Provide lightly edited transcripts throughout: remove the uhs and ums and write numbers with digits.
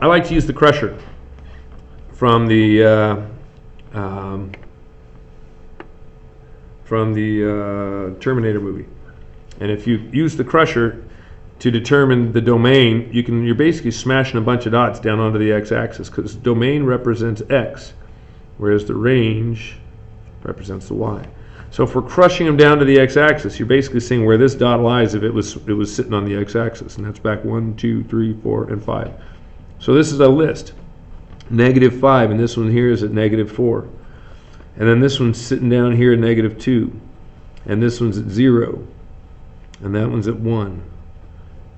I like to use the crusher from the Terminator movie. And if you use the crusher to determine the domain, you're basically smashing a bunch of dots down onto the x-axis, because domain represents x, whereas the range represents the y. So if we're crushing them down to the x-axis, you're basically seeing where this dot lies if it was sitting on the x-axis, and that's back 1, 2, 3, 4, and 5. So this is a list. -5, and this one here is at -4. And then this one's sitting down here at -2. And this one's at 0. And that one's at 1.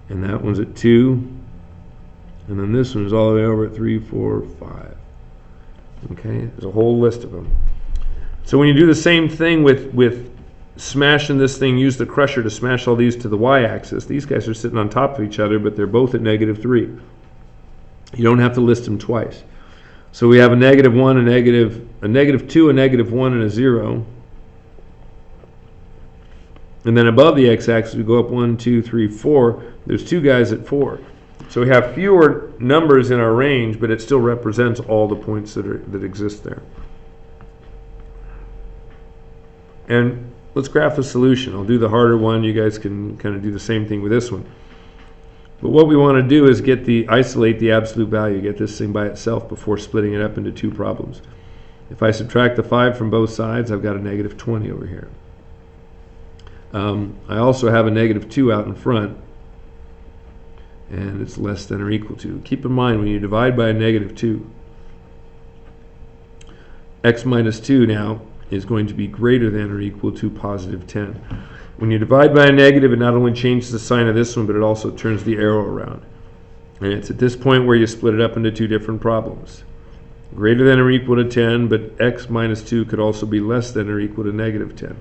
And that one's at 2. And then this one's all the way over at 3, 4, 5. Okay, there's a whole list of them. So when you do the same thing with smashing this thing, use the crusher to smash all these to the y-axis. These guys are sitting on top of each other, but they're both at -3. You don't have to list them twice. So we have a -1, a -2, a -1, and a 0. And then above the x-axis, we go up 1, 2, 3, 4. There's 2 guys at 4. So we have fewer numbers in our range, but it still represents all the points that exist there. And let's graph the solution. I'll do the harder one. You guys can kind of do the same thing with this one. But what we want to do is isolate the absolute value, get this thing by itself before splitting it up into 2 problems. If I subtract the 5 from both sides, I've got a -20 over here. I also have a -2 out in front, and it's less than or equal to. Keep in mind, when you divide by a -2, x minus 2 now is going to be greater than or equal to +10. When you divide by a negative, it not only changes the sign of this one, but it also turns the arrow around. And it's at this point where you split it up into 2 different problems. Greater than or equal to 10, but x minus 2 could also be less than or equal to -10.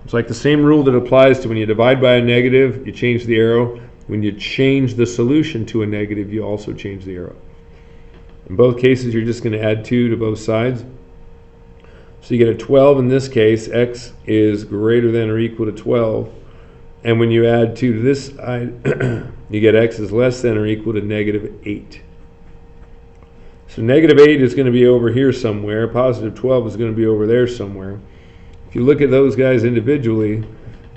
It's like the same rule that applies to when you divide by a negative, you change the arrow. When you change the solution to a negative, you also change the arrow. In both cases, you're just going to add 2 to both sides. So you get a 12 in this case. X is greater than or equal to 12. And when you add 2 to this side, you get x is less than or equal to -8. So -8 is going to be over here somewhere. +12 is going to be over there somewhere. If you look at those guys individually,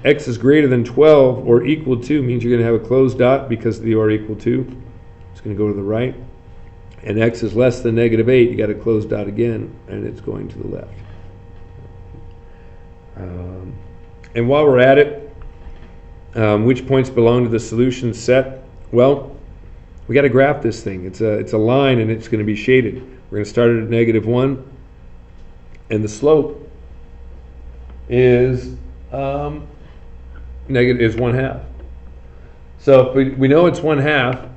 x is greater than 12 or equal to means you're going to have a closed dot because of the or equal to. It's going to go to the right. And x is less than -8, you got a closed dot again, and it's going to the left. And while we're at it, which points belong to the solution set? Well, we got to graph this thing. It's a line, and it's going to be shaded. We're going to start it at -1, and the slope is 1/2. So if we know it's 1/2,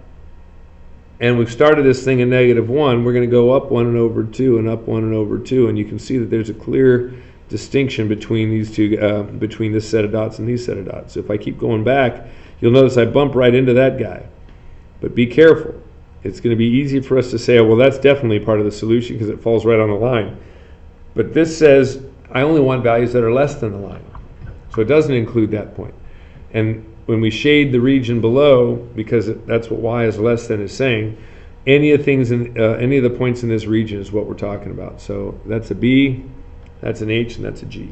and we've started this thing at -1, we're going to go up 1 and over 2 and up 1 and over 2, and you can see that there's a clear distinction between these two, between this set of dots and these set of dots. So if I keep going back, you'll notice I bump right into that guy. But be careful. It's going to be easy for us to say, oh, well, that's definitely part of the solution because it falls right on the line. But this says I only want values that are less than the line. So it doesn't include that point. And when we shade the region below, because that's what y is less than is saying, any of the points in this region is what we're talking about. So that's a B, that's an H, and that's a G.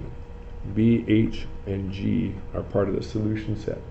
B, H, and G are part of the solution set.